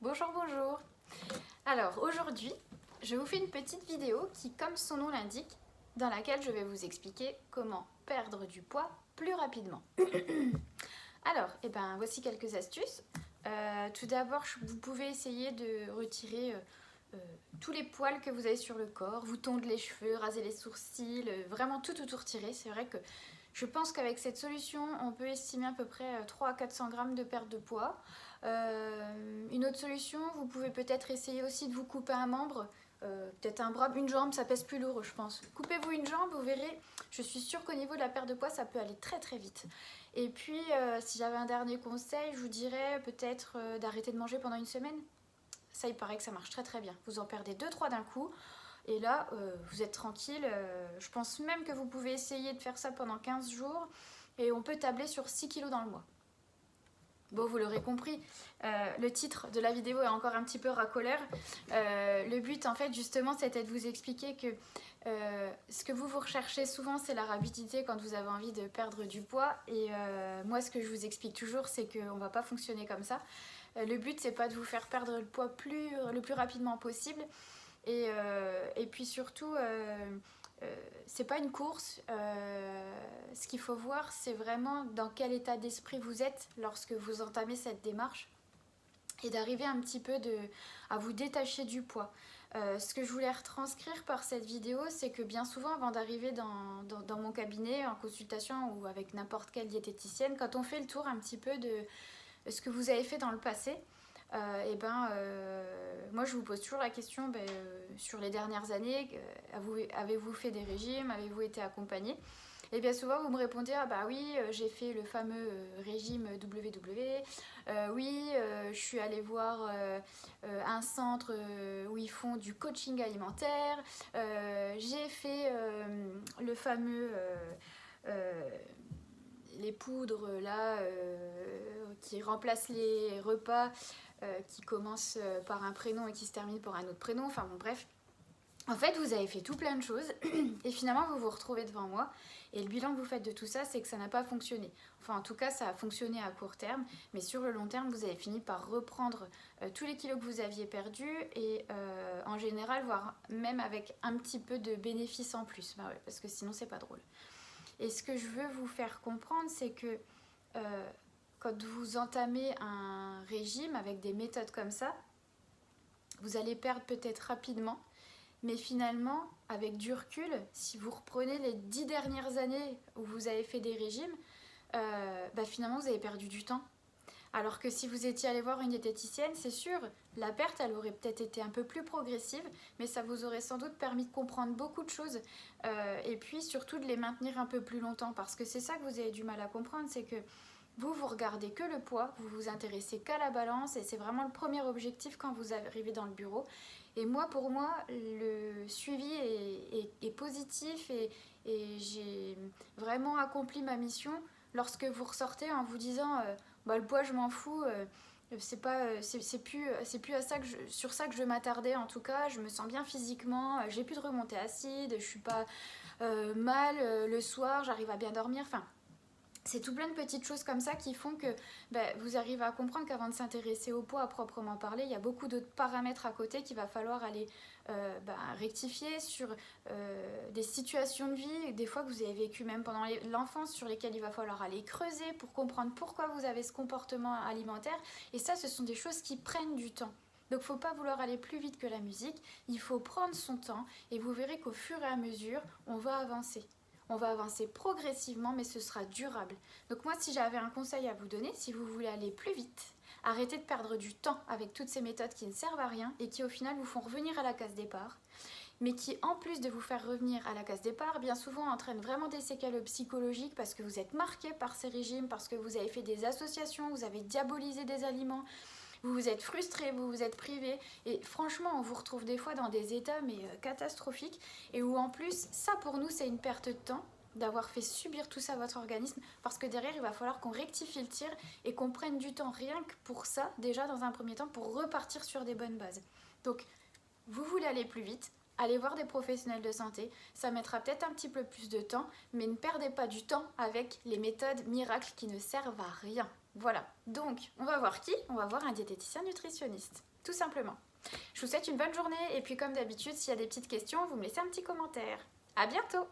Bonjour, bonjour. Alors aujourd'hui, je vous fais une petite vidéo qui, comme son nom l'indique, dans laquelle je vais vous expliquer comment perdre du poids plus rapidement. Alors, voici quelques astuces. Tout d'abord, vous pouvez essayer de retirer tous les poils que vous avez sur le corps, vous tondre les cheveux, raser les sourcils, vraiment tout retirer. C'est vrai que je pense qu'avec cette solution, on peut estimer à peu près 300 à 400 grammes de perte de poids. Une autre solution, vous pouvez peut-être essayer aussi de vous couper un membre, peut-être un bras, une jambe, ça pèse plus lourd je pense. Coupez-vous une jambe, vous verrez, je suis sûre qu'au niveau de la perte de poids, ça peut aller très vite. Et puis, si j'avais un dernier conseil, je vous dirais peut-être d'arrêter de manger pendant une semaine. Ça, il paraît que ça marche très bien. Vous en perdez 2-3 d'un coup. Et là, vous êtes tranquille. Je pense même que vous pouvez essayer de faire ça pendant 15 jours. Et on peut tabler sur 6 kilos dans le mois. Bon, vous l'aurez compris, le titre de la vidéo est encore un petit peu racoleur. Le but, en fait, justement, c'était de vous expliquer que ce que vous recherchez souvent, c'est la rapidité quand vous avez envie de perdre du poids. Et moi, ce que je vous explique toujours, c'est qu'on ne va pas fonctionner comme ça. Le but, c'est pas de vous faire perdre le poids le plus rapidement possible. Et puis surtout, c'est pas une course. Ce qu'il faut voir, c'est vraiment dans quel état d'esprit vous êtes lorsque vous entamez cette démarche et d'arriver un petit peu à vous détacher du poids. Ce que je voulais retranscrire par cette vidéo, c'est que bien souvent, avant d'arriver dans mon cabinet, en consultation ou avec n'importe quelle diététicienne, quand on fait le tour un petit peu de ce que vous avez fait dans le passé, moi je vous pose toujours la question sur les dernières années, avez-vous fait des régimes, avez-vous été accompagné? Et bien souvent vous me répondez ah bah oui j'ai fait le fameux régime WW, oui je suis allée voir un centre où ils font du coaching alimentaire, j'ai fait le fameux les poudres là qui remplacent les repas, qui commencent par un prénom et qui se terminent par un autre prénom, enfin bon bref. En fait, vous avez fait tout plein de choses et finalement vous vous retrouvez devant moi et le bilan que vous faites de tout ça, c'est que ça n'a pas fonctionné. Enfin, en tout cas, ça a fonctionné à court terme, mais sur le long terme, vous avez fini par reprendre tous les kilos que vous aviez perdus et en général, voire même avec un petit peu de bénéfice en plus, bah ouais, parce que sinon, c'est pas drôle. Et ce que je veux vous faire comprendre, c'est que quand vous entamez un régime avec des méthodes comme ça, vous allez perdre peut-être rapidement, mais finalement, avec du recul, si vous reprenez les 10 dernières années où vous avez fait des régimes, finalement vous avez perdu du temps. Alors que si vous étiez allé voir une diététicienne, c'est sûr, la perte, elle aurait peut-être été un peu plus progressive, mais ça vous aurait sans doute permis de comprendre beaucoup de choses et puis surtout de les maintenir un peu plus longtemps, parce que c'est ça que vous avez du mal à comprendre, c'est que vous regardez que le poids, vous vous intéressez qu'à la balance et c'est vraiment le premier objectif quand vous arrivez dans le bureau. Et moi, pour moi, le suivi est positif et j'ai vraiment accompli ma mission lorsque vous ressortez en vous disant le poids je m'en fous, c'est plus à ça sur ça que je m'attardais, en tout cas je me sens bien physiquement, j'ai plus de remontée acide, je suis pas mal le soir, j'arrive à bien dormir, enfin c'est tout plein de petites choses comme ça qui font que vous arrivez à comprendre qu'avant de s'intéresser au poids à proprement parler, il y a beaucoup d'autres paramètres à côté qu'il va falloir aller rectifier sur des situations de vie, des fois que vous avez vécu même pendant l'enfance, sur lesquelles il va falloir aller creuser pour comprendre pourquoi vous avez ce comportement alimentaire. Et ça, ce sont des choses qui prennent du temps. Donc il ne faut pas vouloir aller plus vite que la musique, il faut prendre son temps et vous verrez qu'au fur et à mesure, on va avancer. On va avancer progressivement, mais ce sera durable. Donc moi, si j'avais un conseil à vous donner, si vous voulez aller plus vite, arrêtez de perdre du temps avec toutes ces méthodes qui ne servent à rien et qui au final vous font revenir à la case départ, mais qui en plus de vous faire revenir à la case départ, bien souvent entraînent vraiment des séquelles psychologiques parce que vous êtes marqué par ces régimes, parce que vous avez fait des associations, vous avez diabolisé des aliments, vous vous êtes frustré, vous vous êtes privé et franchement on vous retrouve des fois dans des états catastrophiques et où en plus ça pour nous c'est une perte de temps d'avoir fait subir tout ça à votre organisme parce que derrière il va falloir qu'on rectifie le tir et qu'on prenne du temps rien que pour ça déjà dans un premier temps pour repartir sur des bonnes bases. Donc vous voulez aller plus vite, allez voir des professionnels de santé, ça mettra peut-être un petit peu plus de temps mais ne perdez pas du temps avec les méthodes miracles qui ne servent à rien. Voilà, donc on va voir qui? On va voir un diététicien nutritionniste, tout simplement. Je vous souhaite une bonne journée et puis comme d'habitude, s'il y a des petites questions, vous me laissez un petit commentaire. À bientôt!